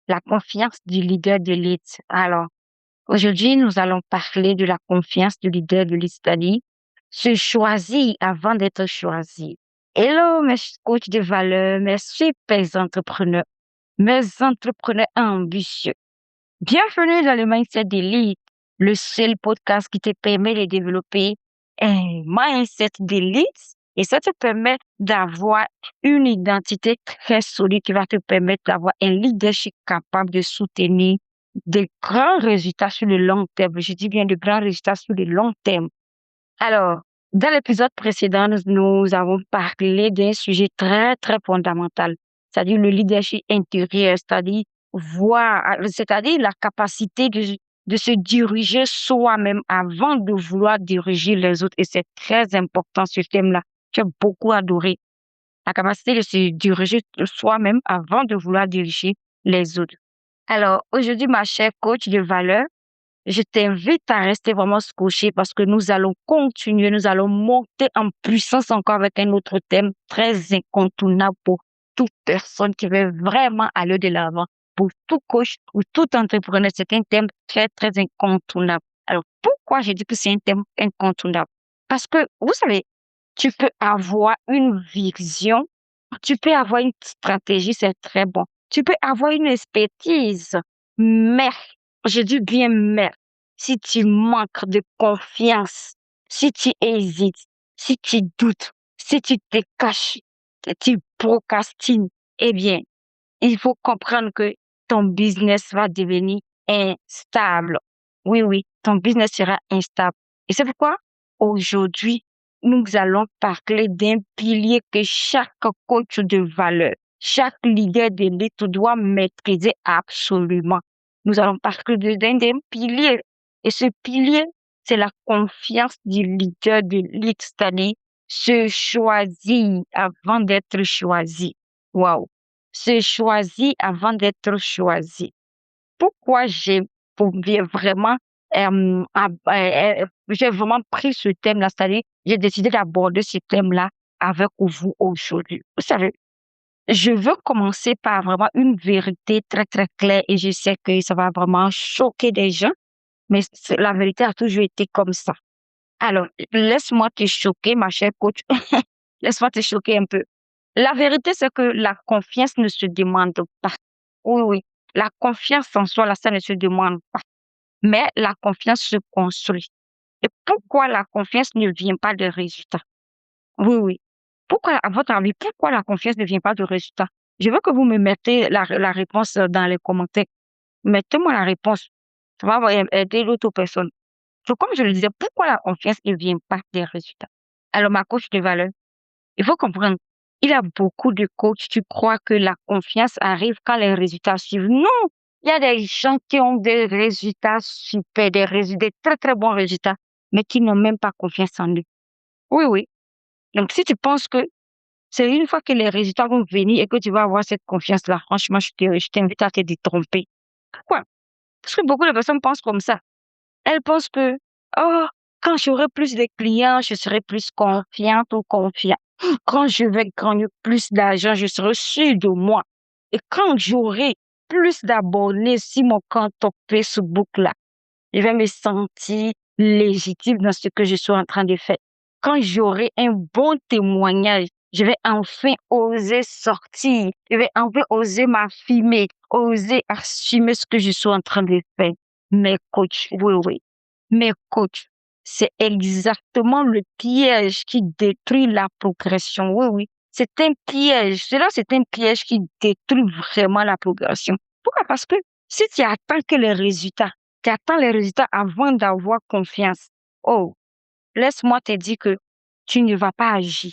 La confiance du leader de l'élite. Alors, aujourd'hui, nous allons parler de la confiance du leader de l'élite, c'est-à-dire se choisir avant d'être choisi. Hello, mes coachs de valeur, mes super entrepreneurs, mes entrepreneurs ambitieux. Bienvenue dans le Mindset d'élite, le seul podcast qui te permet de développer un mindset d'élite et ça te permet d'avoir une identité très solide qui va te permettre d'avoir un leadership capable de soutenir de grands résultats sur le long terme. Je dis bien de grands résultats sur le long terme. Alors, dans l'épisode précédent, nous avons parlé d'un sujet très, très fondamental, c'est-à-dire le leadership intérieur, c'est-à-dire la capacité de se diriger soi-même avant de vouloir diriger les autres. Et c'est très important ce thème-là. J'ai beaucoup adoré la capacité de se diriger soi-même avant de vouloir diriger les autres. Alors, aujourd'hui, ma chère coach de valeur, je t'invite à rester vraiment scotché parce que nous allons continuer, nous allons monter en puissance encore avec un autre thème très incontournable pour toute personne qui veut vraiment aller de l'avant. Pour tout coach ou tout entrepreneur, c'est un thème très, très incontournable. Alors, pourquoi je dis que c'est un thème incontournable? Parce que, vous savez, tu peux avoir une vision, tu peux avoir une stratégie, c'est très bon. Tu peux avoir une expertise, mais, je dis bien mais, si tu manques de confiance, si tu hésites, si tu doutes, si tu te caches, si tu procrastines, eh bien, il faut comprendre que ton business va devenir instable. Oui, oui, ton business sera instable. Et c'est pourquoi aujourd'hui, nous allons parler d'un pilier que chaque coach de valeur, chaque leader d'élite doit maîtriser absolument. Nous allons parler d'un pilier. Et ce pilier, c'est la confiance du leader de l'élite, c'est-à-dire se choisir avant d'être choisi. Waouh! Se choisir avant d'être choisi. Pourquoi vraiment, j'ai vraiment pris ce thème-là, c'est-à-dire, j'ai décidé d'aborder ce thème-là avec vous aujourd'hui. Vous savez, je veux commencer par vraiment une vérité très, très claire et je sais que ça va vraiment choquer des gens, mais la vérité a toujours été comme ça. Alors, laisse-moi te choquer, ma chère coach. Laisse-moi te choquer un peu. La vérité, c'est que la confiance ne se demande pas. Oui, oui. La confiance en soi, là, ça ne se demande pas. Mais la confiance se construit. Et pourquoi la confiance ne vient pas de résultats? Oui, oui. Pourquoi, à votre avis, pourquoi la confiance ne vient pas de résultats? Je veux que vous me mettez la réponse dans les commentaires. Mettez-moi la réponse. Ça va aider l'autre personne. Donc, comme je le disais, pourquoi la confiance ne vient pas des résultats? Alors, ma coach de valeur, il faut comprendre, il y a beaucoup de coachs, tu crois que la confiance arrive quand les résultats suivent. Non! Il y a des gens qui ont des résultats super, des très, très bons résultats, mais qui n'ont même pas confiance en eux. Oui, oui. Donc, si tu penses que c'est une fois que les résultats vont venir et que tu vas avoir cette confiance-là, franchement, je t'invite à te détromper. Pourquoi? Parce que beaucoup de personnes pensent comme ça. Elles pensent que, oh, quand j'aurai plus de clients, je serai plus confiante ou confiant. Quand je vais gagner plus d'argent, je serai sûre de moi. Et quand j'aurai plus d'abonnés sur mon compte Facebook là, je vais me sentir légitime dans ce que je suis en train de faire. Quand j'aurai un bon témoignage, je vais enfin oser sortir. Je vais enfin oser m'affirmer, oser assumer ce que je suis en train de faire. Mais coach, oui, oui. Mais coach, c'est exactement le piège qui détruit la progression. Oui, oui. C'est un piège. Cela, c'est un piège qui détruit vraiment la progression. Pourquoi? Parce que si tu attends les résultats avant d'avoir confiance. Oh, laisse-moi te dire que tu ne vas pas agir.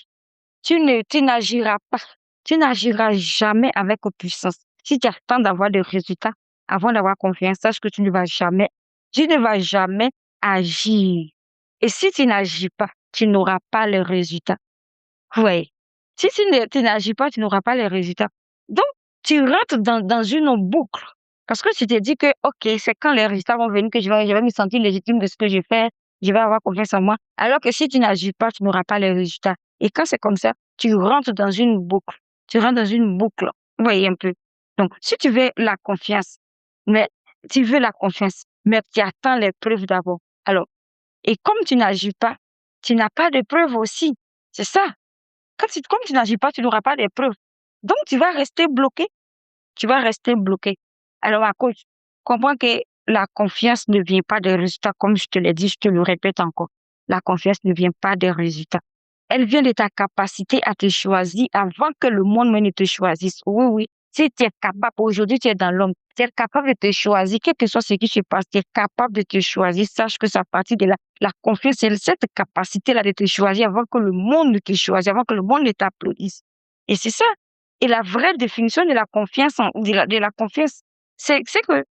Tu n'agiras pas. Tu n'agiras jamais avec puissance. Si tu attends d'avoir des résultats avant d'avoir confiance, sache que tu ne vas jamais agir. Et si tu n'agis pas, tu n'auras pas les résultats. Oui. Si tu n'agis pas, tu n'auras pas les résultats. Donc, tu rentres dans une boucle. Parce que tu te dis que, OK, c'est quand les résultats vont venir que je vais me sentir légitime de ce que je fais, je vais avoir confiance en moi. Alors que si tu n'agis pas, tu n'auras pas les résultats. Et quand c'est comme ça, tu rentres dans une boucle. Tu rentres dans une boucle. Vous voyez un peu. Donc, si tu veux la confiance, mais tu veux la confiance, mais tu attends les preuves d'abord. Alors, et comme tu n'agis pas, tu n'as pas de preuves aussi. C'est ça. Comme tu n'agis pas, tu n'auras pas de preuves. Donc, tu vas rester bloqué. Tu vas rester bloqué. Alors, ma coach, comprends que la confiance ne vient pas des résultats, comme je te l'ai dit, je te le répète encore. La confiance ne vient pas des résultats. Elle vient de ta capacité à te choisir avant que le monde même ne te choisisse. Oui, oui. Si tu es capable, aujourd'hui tu es dans l'homme, tu es capable de te choisir, quel que soit ce qui se passe, tu es capable de te choisir. Sache que ça partit de la confiance, c'est cette capacité-là de te choisir avant que le monde ne te choisisse, avant que le monde ne t'applaudisse. Et c'est ça. Et la vraie définition de la confiance, de la confiance, c'est que,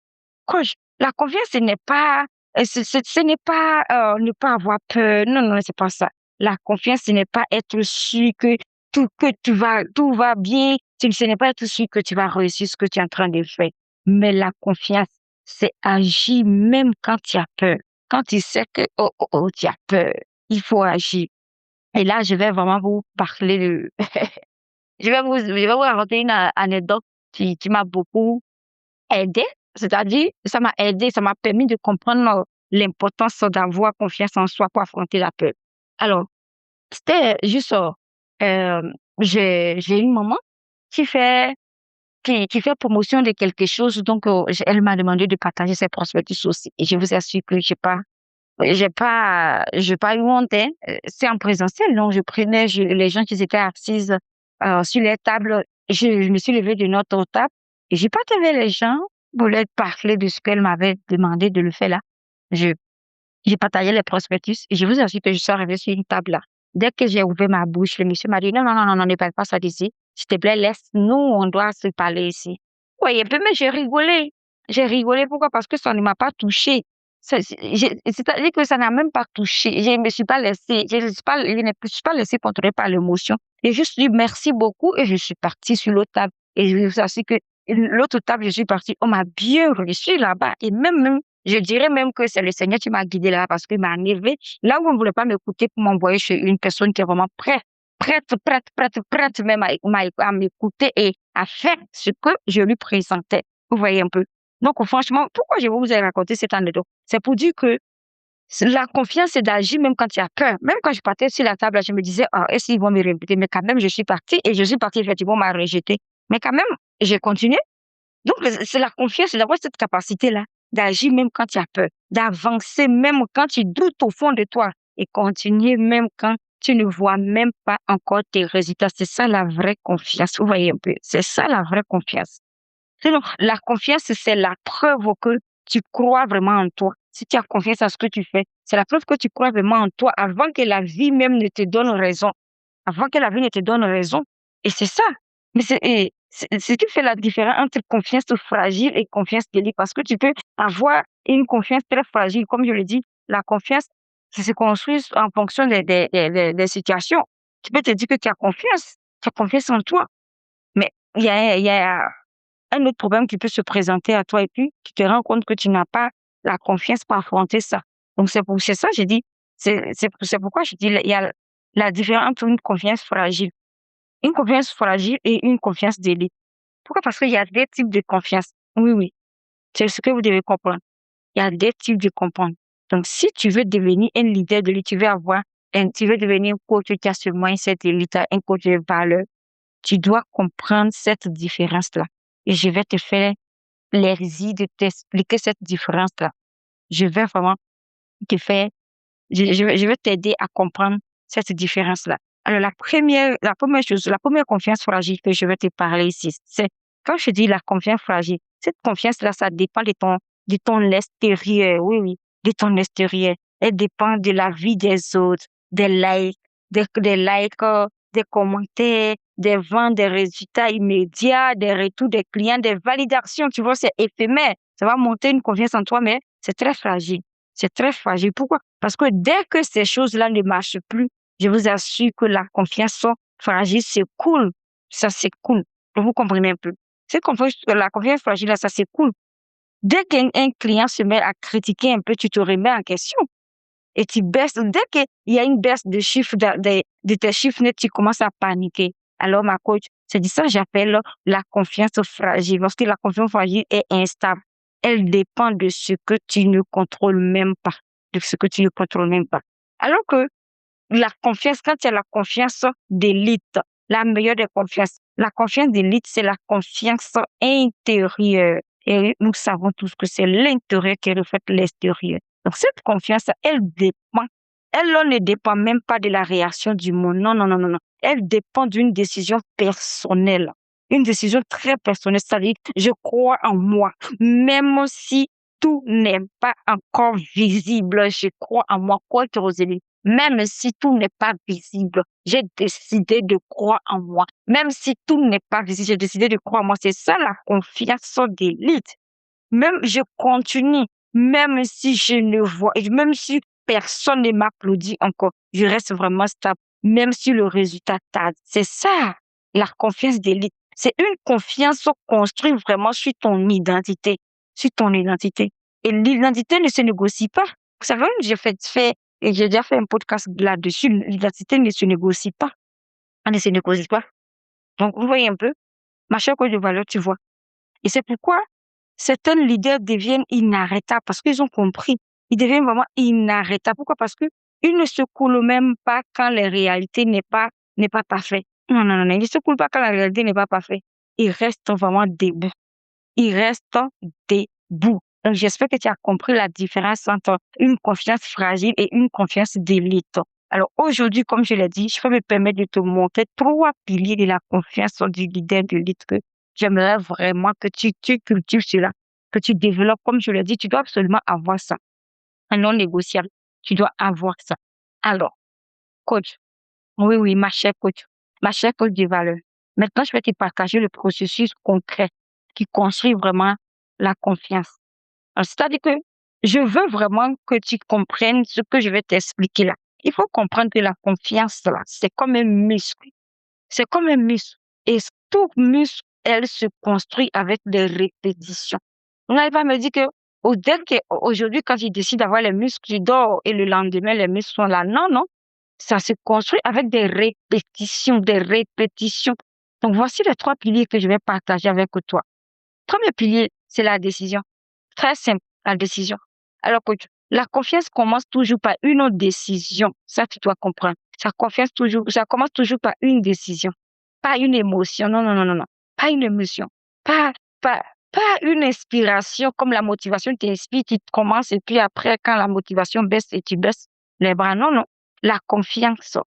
coach, la confiance, ce n'est pas, ce n'est pas ne pas avoir peur. Non, non, c'est pas ça. La confiance, ce n'est pas être sûr tout va bien. Ce n'est pas être sûr que tu vas réussir ce que tu es en train de faire. Mais la confiance, c'est agir même quand tu as peur. Quand tu sais que, tu as peur, il faut agir. Et là, je vais vraiment vous parler de, je vais vous raconter une anecdote qui m'a beaucoup aidée. C'est-à-dire, ça m'a aidé, ça m'a permis de comprendre l'importance d'avoir confiance en soi pour affronter la peur. Alors, c'était juste, euh, j'ai une maman qui fait, qui fait promotion de quelque chose, donc elle m'a demandé de partager ses prospectus aussi. Et je vous assure que j'ai pas eu honte, hein. C'est en présentiel, donc je prenais les gens qui étaient assises sur les tables. Je me suis levée de notre table et j'ai partagé les gens pour leur parler de ce qu'elle m'avait demandé de le faire là. Je, j'ai partagé les prospectus et je vous assure que je suis arrivée sur une table là. Dès que j'ai ouvert ma bouche, le monsieur m'a dit non, non, non, non, non, ne parle pas ça d'ici. S'il te plaît, laisse-nous, on doit se parler ici. Oui, un peu, mais j'ai rigolé. J'ai rigolé, pourquoi? Parce que ça ne m'a pas touchée. C'est-à-dire que ça n'a même pas touché. Je ne me suis pas laissée, je ne me suis pas laissée contrôler par l'émotion. J'ai juste dit merci beaucoup et je suis partie sur l'autre table. Et je vous assure que l'autre table, je suis partie, on m'a bien reçu là-bas. Et même, je dirais même que c'est le Seigneur qui m'a guidée là parce qu'il m'a enlevé là où on ne voulait pas m'écouter pour m'envoyer chez une personne qui est vraiment prête même à m'écouter et à faire ce que je lui présentais. Vous voyez un peu. Donc, franchement, pourquoi je vous ai raconté cette anecdote? C'est pour dire que la confiance, c'est d'agir même quand tu as peur. Même quand je partais sur la table, je me disais, ah, est-ce qu'ils vont me répéter? Mais quand même, je suis partie et je suis partie, effectivement, on m'a rejeté. Mais quand même, j'ai continué. Donc, c'est la confiance, c'est d'avoir cette capacité-là, d'agir même quand tu as peur, d'avancer même quand tu doutes au fond de toi et continuer même quand tu ne vois même pas encore tes résultats. C'est ça la vraie confiance. Vous voyez un peu, c'est ça la vraie confiance. Sinon, la confiance, c'est la preuve que tu crois vraiment en toi. Si tu as confiance en ce que tu fais, c'est la preuve que tu crois vraiment en toi avant que la vie même ne te donne raison. Avant que la vie ne te donne raison. Et c'est ça. Mais c'est ce qui fait la différence entre confiance fragile et confiance solide. Parce que tu peux avoir une confiance très fragile. Comme je le dis, la confiance, ça se construit en fonction des situations. Tu peux te dire que tu as confiance en toi. Mais il y a un autre problème qui peut se présenter à toi et puis tu te rends compte que tu n'as pas la confiance pour affronter ça. Donc c'est ça j'ai dit, c'est pourquoi je dis il y a la différence entre une confiance fragile et une confiance d'élite. Pourquoi? Parce qu'il y a des types de confiance. Oui, oui, c'est ce que vous devez comprendre. Il y a des types de comprendre. Donc si tu veux devenir un leader de l'élite, tu veux devenir un coach qui a ce mindset élite, un coach de valeur, tu dois comprendre cette différence-là. Et je vais te faire plaisir de t'expliquer cette différence-là. Je vais vraiment te faire, je vais t'aider à comprendre cette différence-là. Alors, la première confiance fragile que je vais te parler ici, c'est quand je dis la confiance fragile, cette confiance-là, ça dépend de ton extérieur, oui, oui, de ton extérieur. Elle dépend de la vie des autres, des likes, des commentaires, des ventes, des résultats immédiats, des retours des clients, des validations. Tu vois, c'est éphémère. Ça va monter une confiance en toi, mais c'est très fragile. C'est très fragile. Pourquoi? Parce que dès que ces choses-là ne marchent plus, je vous assure que la confiance fragile, c'est cool. Ça, c'est cool. Vous comprenez un peu. La confiance fragile, là, ça, c'est cool. Dès qu'un client se met à critiquer un peu, tu te remets en question. Et tu baisses. Dès qu'il y a une baisse de chiffre, de tes chiffres nets, tu commences à paniquer. Alors, ma coach, C'est de ça que j'appelle la confiance fragile. Lorsque la confiance fragile est instable, elle dépend de ce que tu ne contrôles même pas, de ce que tu ne contrôles même pas. Alors que la confiance, quand tu as la confiance d'élite, la meilleure des confiances, la confiance d'élite, c'est la confiance intérieure. Et nous savons tous que c'est l'intérieur qui reflète l'extérieur. Donc, cette confiance, elle ne dépend même pas de la réaction du monde. Non, non, non, non, non. Elle dépend d'une décision personnelle. Une décision très personnelle. C'est-à-dire, je crois en moi. Même si tout n'est pas encore visible, je crois en moi. Quoi que Rosélie, même si tout n'est pas visible, j'ai décidé de croire en moi. Même si tout n'est pas visible, j'ai décidé de croire en moi. C'est ça la confiance d'élite. Même je continue, même si je ne vois, et même si personne ne m'applaudit encore, je reste vraiment stable, même si le résultat tarde. C'est ça, la confiance d'élite. C'est une confiance construite vraiment sur ton identité, sur ton identité. Et l'identité ne se négocie pas. Vous savez, et j'ai déjà fait un podcast là-dessus, l'identité ne se négocie pas. Elle ne se négocie pas. Donc, vous voyez un peu, ma chère coach de valeur, tu vois. Et c'est pourquoi certains leaders deviennent inarrêtables parce qu'ils ont compris. Ils deviennent vraiment inarrêtables. Pourquoi? Parce que ils ne se coulent même pas quand la réalité n'est pas parfaite. Non, non, non, non. Ils ne se coulent pas quand la réalité n'est pas parfaite. Ils restent vraiment debout. Ils restent debout. Donc, j'espère que tu as compris la différence entre une confiance fragile et une confiance d'élite. Alors, aujourd'hui, comme je l'ai dit, je peux me permettre de te montrer 3 piliers de la confiance du leader d'élite que j'aimerais vraiment que tu cultives cela, que tu développes. Comme je l'ai dit, tu dois absolument avoir ça. Un non négociable. Tu dois avoir ça. Alors, coach, oui, oui, ma chère coach de valeur. Maintenant, je vais te partager le processus concret qui construit vraiment la confiance. Alors, c'est-à-dire que je veux vraiment que tu comprennes ce que je vais t'expliquer là. Il faut comprendre que la confiance, là, c'est comme un muscle. C'est comme un muscle. Et tout muscle, elle se construit avec des répétitions. On n'arrive pas à me dire que aujourd'hui, quand je décide d'avoir les muscles, je dors et le lendemain, les muscles sont là. Non, non. Ça se construit avec des répétitions, des répétitions. Donc, voici les 3 piliers que je vais partager avec toi. Premier pilier, c'est la décision. Très simple, la décision. Alors, coach, la confiance commence toujours par une décision. Ça, tu dois comprendre. Ça commence toujours par une décision. Pas une émotion. Non, non, non, non, non. Pas une émotion. Pas, pas, pas une inspiration comme la motivation t'inspire, tu commences et puis après, quand la motivation baisse et tu baisses les bras. Non, non. La confiance,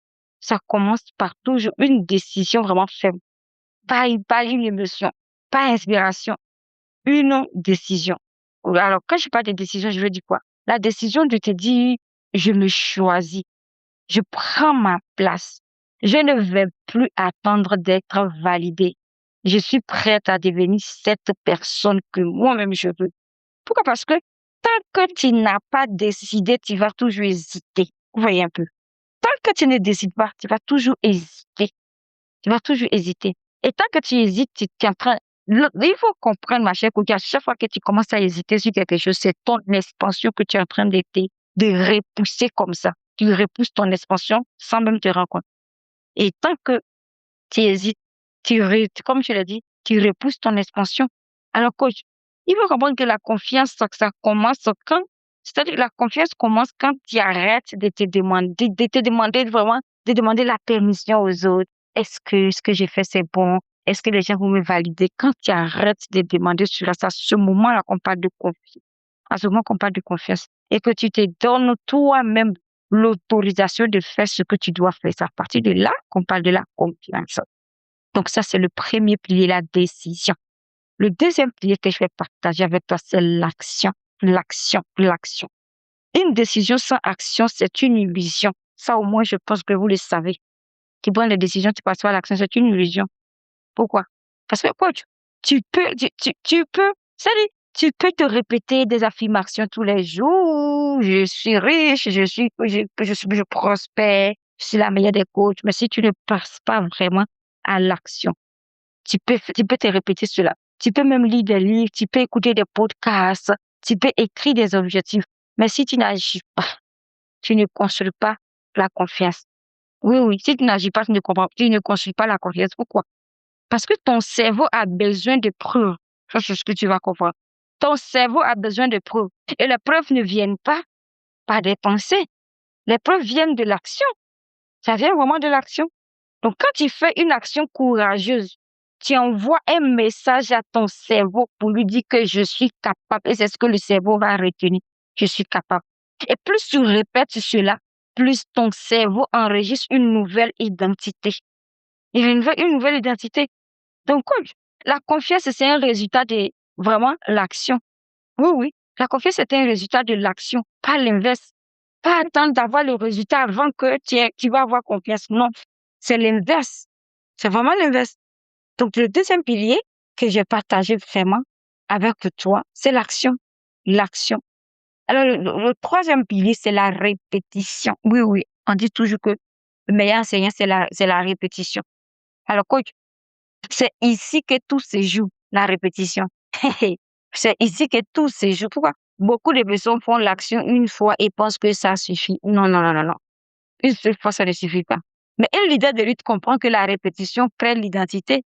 ça commence par toujours une décision vraiment faible. Pas une émotion. Pas inspiration, une décision. Alors, quand je parle de décision, je veux dire quoi? La décision de te dire, je me choisis, je prends ma place, je ne vais plus attendre d'être validée. Je suis prête à devenir cette personne que moi-même je veux. Pourquoi? Parce que tant que tu n'as pas décidé, tu vas toujours hésiter. Vous voyez un peu. Tant que tu ne décides pas, tu vas toujours hésiter. Tu vas toujours hésiter. Et tant que tu hésites, tu es en train... Il faut comprendre, ma chère Kouki, à chaque fois que tu commences à hésiter sur quelque chose, c'est ton expansion que tu es en train de repousser comme ça. Tu repousses ton expansion sans même te rendre compte. Et tant que tu hésites, comme je l'ai dit, tu repousses ton expansion. Alors, coach, il faut comprendre que la confiance, ça commence quand, c'est-à-dire que la confiance commence quand tu arrêtes de te demander vraiment, de demander la permission aux autres. Est-ce que ce que j'ai fait, c'est bon? Est-ce que les gens vont me valider? Quand tu arrêtes de demander sur ça, à ce moment-là qu'on parle de confiance. À ce moment qu'on parle de confiance. Et que tu te donnes toi-même l'autorisation de faire ce que tu dois faire. C'est à partir de là qu'on parle de la confiance. Donc ça, c'est le premier pilier, la décision. Le deuxième pilier que je vais partager avec toi, c'est l'action. L'action, l'action. Une décision sans action, c'est une illusion. Ça, au moins, je pense que vous le savez. Tu prends les décisions, tu passes pas à l'action, c'est une illusion. Pourquoi? Parce que, coach, tu peux, c'est-à-dire, tu peux te répéter des affirmations tous les jours. Je suis riche, je prospère, je suis la meilleure des coachs. Mais si tu ne passes pas vraiment à l'action, tu peux te répéter cela. Tu peux même lire des livres, tu peux écouter des podcasts, tu peux écrire des objectifs. Mais si tu n'agis pas, tu ne construis pas la confiance. Oui, oui, si tu n'agis pas, tu ne construis pas la confiance. Pourquoi? Parce que ton cerveau a besoin de preuves. Ça, c'est ce que tu vas comprendre. Ton cerveau a besoin de preuves. Et les preuves ne viennent pas par des pensées. Les preuves viennent de l'action. Ça vient vraiment de l'action. Donc, quand tu fais une action courageuse, tu envoies un message à ton cerveau pour lui dire que je suis capable. Et c'est ce que le cerveau va retenir. Je suis capable. Et plus tu répètes cela, plus ton cerveau enregistre une nouvelle identité. Il veut une nouvelle identité. Donc, la confiance, c'est un résultat de vraiment l'action. Oui, oui. La confiance, c'est un résultat de l'action, pas l'inverse. Pas attendre d'avoir le résultat avant que tu vas avoir confiance. Non, c'est l'inverse. C'est vraiment l'inverse. Donc, le deuxième pilier que j'ai partagé vraiment avec toi, c'est l'action. L'action. Alors, le troisième pilier, c'est la répétition. Oui, oui. On dit toujours que le meilleur enseignant, c'est la répétition. Alors, coach, c'est ici que tout se joue, la répétition. C'est ici que tout se joue. Pourquoi? Beaucoup de personnes font l'action une fois et pensent que ça suffit. Non, non, non, non, non. Une seule fois, ça ne suffit pas. Mais un leader de lutte comprend que la répétition crée l'identité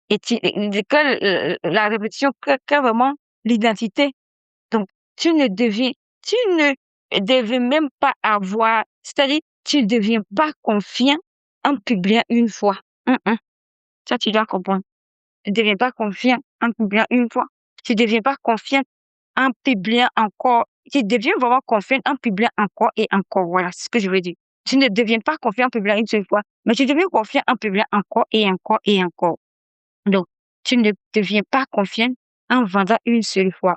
et que la répétition crée vraiment l'identité. Donc, tu ne devais même pas avoir, c'est-à-dire, tu ne deviens pas confiant en publiant une fois. Ça, tu dois comprendre. Tu ne deviens pas confiant en publiant une fois. Tu ne deviens pas confiant en publiant encore. Tu deviens vraiment confiant en publiant encore et encore. Voilà, c'est ce que je veux dire. Tu ne deviens pas confiant en publiant une seule fois, mais tu deviens confiant en publiant encore et encore et encore. Donc, tu ne deviens pas confiant en vendant une seule fois.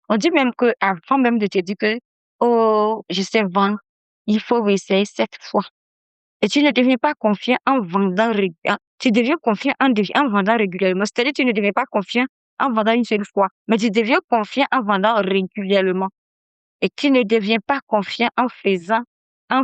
On dit même que avant même de te dire que, oh, je sais vendre, il faut essayer 7 fois. Et tu ne deviens pas confiant en vendant régulièrement. Tu deviens confiant en vendant régulièrement. C'est-à-dire que tu ne deviens pas confiant en vendant une seule fois, mais tu deviens confiant en vendant régulièrement. Et tu ne deviens pas confiant en faisant un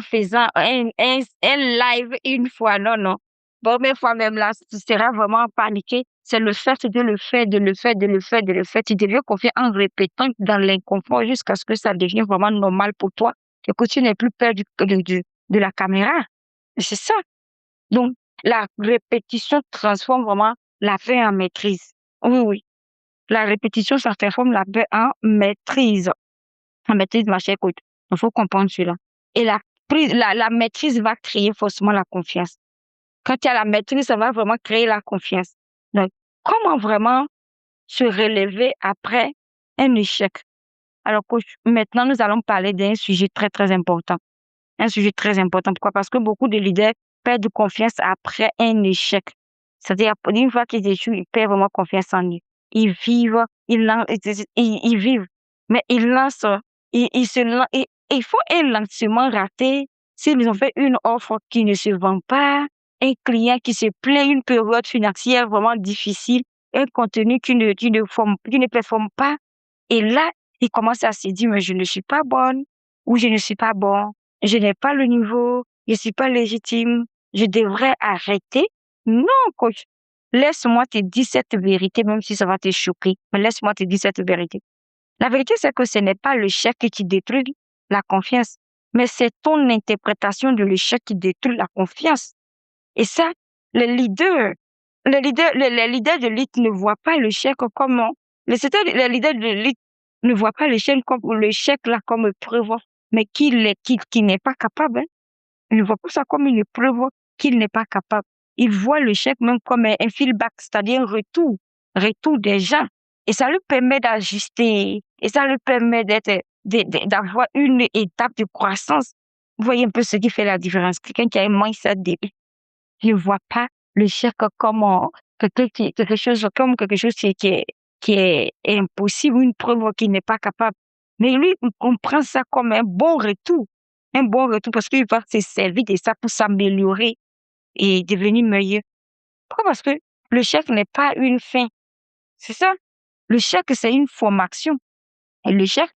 live une fois. Non, non. Bon, mais fois même là, tu seras vraiment paniqué. C'est le fait de le faire, de le faire, de le faire, de le faire. Tu deviens confiant en répétant dans l'inconfort jusqu'à ce que ça devienne vraiment normal pour toi et que tu n'aies plus peur de la caméra. C'est ça. Donc, la répétition transforme vraiment la paix en maîtrise. Oui, oui. La répétition, ça transforme la paix en maîtrise. En maîtrise, ma chère coach. Il faut comprendre cela. Et la maîtrise va créer forcément la confiance. Quand tu as la maîtrise, ça va vraiment créer la confiance. Donc, comment vraiment se relever après un échec? Alors, coach, maintenant, nous allons parler d'un sujet très, très important. Un sujet très important. Pourquoi? Parce que beaucoup de leaders perdent confiance après un échec. C'est-à-dire, une fois qu'ils échouent, ils perdent vraiment confiance en eux. Ils vivent, ils vivent, mais ils lancent, ils font un lancement raté. S'ils ont fait une offre qui ne se vend pas, un client qui se plaint, une période financière vraiment difficile, un contenu qui ne performe pas. Et là, ils commencent à se dire, mais je ne suis pas bonne ou je ne suis pas bon. Je n'ai pas le niveau, je suis pas légitime, je devrais arrêter. Non, coach. Laisse-moi te dire cette vérité, même si ça va te choquer, mais laisse-moi te dire cette vérité. La vérité, c'est que ce n'est pas l'échec qui détruit la confiance, mais c'est ton interprétation de l'échec qui détruit la confiance. Et ça, les leaders de l'élite ne voient pas l'échec comme, les leaders de l'élite ne voient pas l'échec là comme preuve, mais qu'il n'est pas capable. Ils ne voient pas ça comme une preuve qu'il n'est pas capable. Ils voient l'échec même comme un feedback, c'est-à-dire un retour des gens. Et ça lui permet d'ajuster, et ça lui permet d'avoir une étape de croissance. Vous voyez un peu ce qui fait la différence. Quelqu'un qui a un mindset je ne vois pas l'échec comme quelque chose qui est impossible, une preuve qu'il n'est pas capable. Mais lui, il comprend ça comme un bon retour parce qu'il va se servir de ça pour s'améliorer et devenir meilleur. Pourquoi? Parce que l'échec n'est pas une fin. C'est ça. L'échec, c'est une formation. Et l'échec,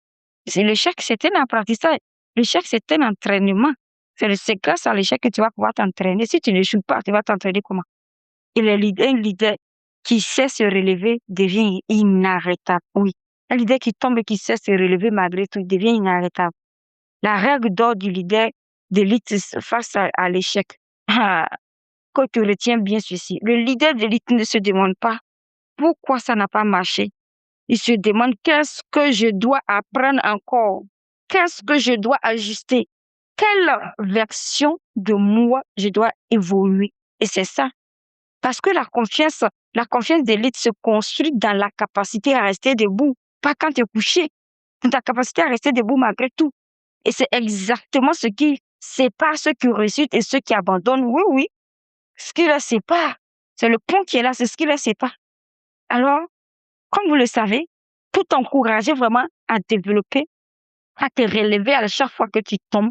c'est un apprentissage. L'échec, c'est un entraînement. C'est grâce à l'échec que tu vas pouvoir t'entraîner. Si tu n'échoues pas, tu vas t'entraîner comment? Et un leader qui sait se relever devient inarrêtable. Oui. Un leader qui tombe et qui sait se relever malgré tout, il devient inarrêtable. La règle d'or du leader d'élite face à l'échec. que tu retiens bien ceci. Le leader d'élite ne se demande pas pourquoi ça n'a pas marché. Il se demande qu'est-ce que je dois apprendre encore? Qu'est-ce que je dois ajuster? Quelle version de moi je dois évoluer? Et c'est ça. Parce que la confiance d'élite se construit dans la capacité à rester debout, pas quand tu es couché, dans ta capacité à rester debout malgré tout. Et c'est exactement ce qui sépare ceux qui réussissent et ceux qui abandonnent. Oui, oui, ce qui les sépare. C'est le pont qui est là, c'est ce qui les sépare. Alors, comme vous le savez, pour t'encourager vraiment à développer, à te relever à chaque fois que tu tombes,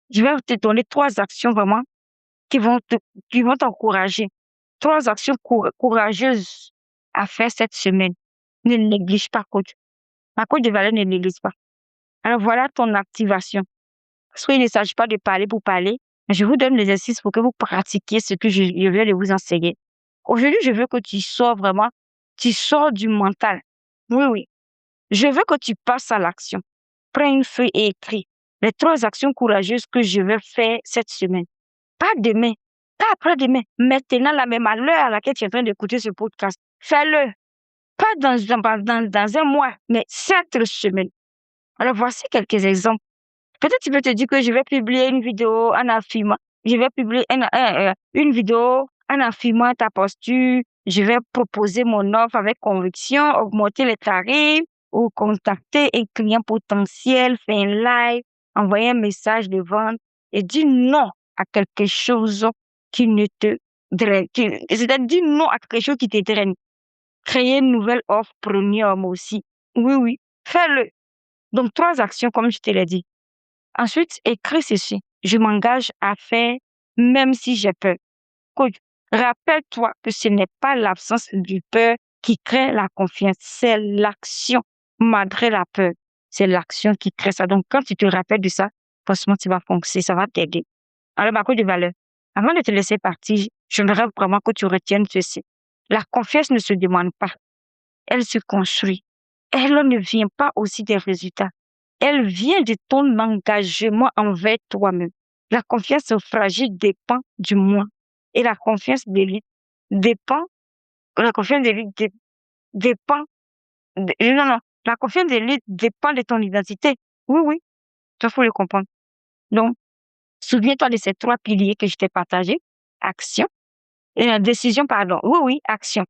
je vais te donner 3 actions vraiment qui vont qui vont t'encourager. 3 actions courageuses à faire cette semaine. Ne néglige pas, coach. Ma coach de valeur ne néglige pas. Alors voilà ton activation. Parce qu'il ne s'agit pas de parler pour parler, mais je vous donne l'exercice pour que vous pratiquiez ce que je viens de vous enseigner. Aujourd'hui, je veux que tu sors vraiment, tu sors du mental. Oui, oui. Je veux que tu passes à l'action. Prends une feuille et écris les 3 actions courageuses que je vais faire cette semaine. Pas demain, pas après-demain, maintenant, la même à l'heure à laquelle tu es en train d'écouter ce podcast. Fais-le. Pas dans un mois, mais cette semaine. Alors, voici quelques exemples. Peut-être tu peux te dire que je vais publier une vidéo en affirmant, je vais publier une vidéo en affirmant ta posture, je vais proposer mon offre avec conviction, augmenter les tarifs ou contacter un client potentiel, faire un live, envoyer un message de vente et dire non à quelque chose qui ne te draine, c'est-à-dire dire non à quelque chose qui te draine. Créer une nouvelle offre premium aussi. Oui, oui, fais-le. Donc, 3 actions comme je te l'ai dit. Ensuite, écris ceci. Je m'engage à faire même si j'ai peur. Coach, rappelle-toi que ce n'est pas l'absence de peur qui crée la confiance, c'est l'action malgré la peur. C'est l'action qui crée ça. Donc, quand tu te rappelles de ça, forcément, tu vas foncer, ça va t'aider. Alors, ma coach de valeur, avant de te laisser partir, j'aimerais vraiment que tu retiennes ceci. La confiance ne se demande pas, elle se construit. Elle ne vient pas aussi des résultats. Elle vient de ton engagement envers toi-même. La confiance fragile dépend du moi. Et dépend, la confiance d'élite dépend, non, non, la confiance d'élite dépend de ton identité. Oui, oui, il faut le comprendre. Donc, souviens-toi de ces 3 piliers que je t'ai partagés. Action, décision, pardon. Oui, oui, action.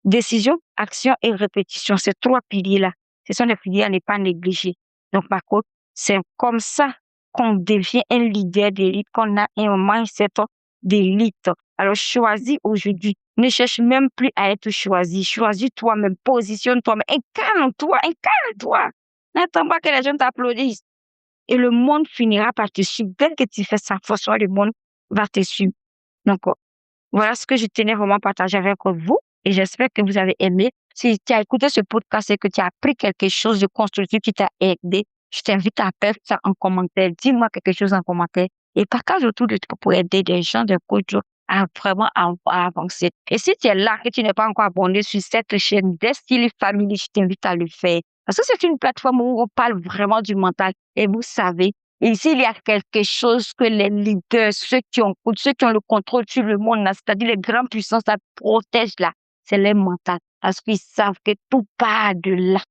Décision, action et répétition. Ces 3 piliers-là, ce sont des piliers à ne pas négliger. Donc, par contre, c'est comme ça qu'on devient un leader d'élite, qu'on a un mindset d'élite. Alors, choisis aujourd'hui. Ne cherche même plus à être choisi. Choisis toi-même, positionne toi-même, incarne-toi, incarne-toi. N'attends pas que les gens t'applaudissent. Et le monde finira par te suivre. Dès que tu fais ça, forcément, le monde va te suivre. Donc, voilà ce que je tenais vraiment à partager avec vous et j'espère que vous avez aimé. Si tu as écouté ce podcast et que tu as appris quelque chose de constructif qui t'a aidé, je t'invite à faire ça en commentaire. Dis-moi quelque chose en commentaire et partage autour de toi pour aider des gens de coach à vraiment à avancer. Et si tu es là, que tu n'es pas encore abonné sur cette chaîne Destiny Family, je t'invite à le faire. Parce que c'est une plateforme où on parle vraiment du mental et vous savez, ici, il y a quelque chose que les leaders, ceux qui ont le contrôle sur le monde, là, c'est-à-dire les grandes puissances, ça protège là, c'est les mentales. Parce qu'ils savent que tout part de là.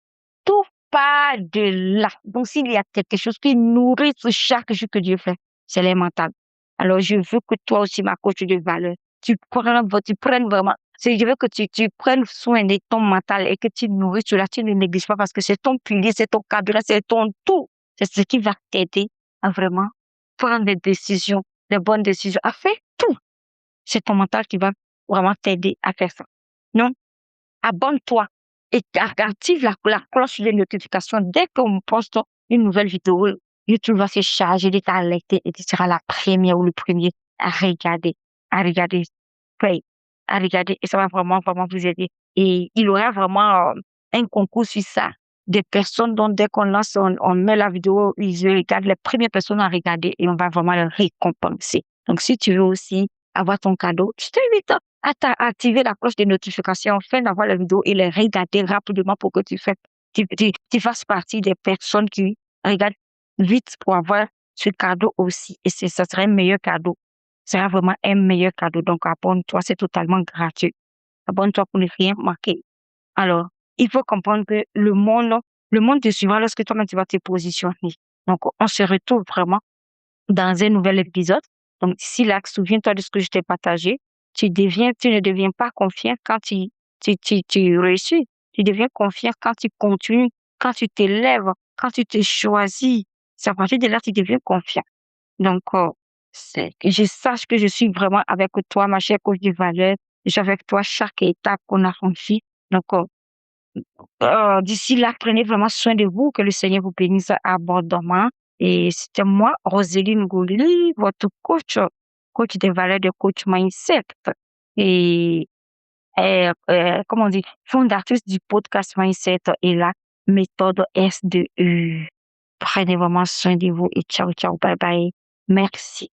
Tout part de là. Donc, s'il y a quelque chose qui nourrit chaque jour que Dieu fait, c'est les mentales. Alors, je veux que toi aussi, ma coach de valeur, tu prennes vraiment, je veux que tu prennes soin de ton mental et que tu nourris cela, tu ne négliges pas parce que c'est ton pilier, c'est ton cadre, c'est ton tout. C'est ce qui va t'aider à vraiment prendre des décisions, des bonnes décisions, à faire tout. C'est ton mental qui va vraiment t'aider à faire ça. Non? Abonne-toi et active la cloche de notification. Dès qu'on poste une nouvelle vidéo, YouTube va se charger de t'alerter et tu seras la première ou le premier à regarder, à regarder, play, à regarder et ça va vraiment, vraiment vous aider. Et il y aura vraiment un concours sur ça. Des personnes dont dès qu'on lance, on met la vidéo, ils regardent les premières personnes à regarder et on va vraiment les récompenser. Donc, si tu veux aussi avoir ton cadeau, je t'invite à activer la cloche de notification afin d'avoir la vidéo et les regarder rapidement pour que tu fasses partie des personnes qui regardent vite pour avoir ce cadeau aussi. Et ça serait un meilleur cadeau. sera vraiment un meilleur cadeau. Donc, abonne-toi, c'est totalement gratuit. Abonne-toi pour ne rien manquer. Alors, il faut comprendre que le monde te suivra lorsque toi-même tu vas te positionner. Donc, on se retrouve vraiment dans un nouvel épisode. Donc, d'ici là, souviens-toi de ce que je t'ai partagé. Tu ne deviens pas confiant quand tu réussis. Tu deviens confiant quand tu continues, quand tu t'élèves, quand tu te choisis. C'est à partir de là que tu deviens confiant. Donc, c'est que je sache que je suis vraiment avec toi, ma chère coach de valeur. Je suis avec toi chaque étape qu'on a franchie. Donc, d'ici là, prenez vraiment soin de vous, que le Seigneur vous bénisse abondamment. Et c'était moi, Roséline Gouli, votre coach, coach des valeurs de coach mindset. Et, comment on dit, fondatrice du podcast Mindset et la méthode S2E. Prenez vraiment soin de vous et ciao, ciao, bye bye. Merci.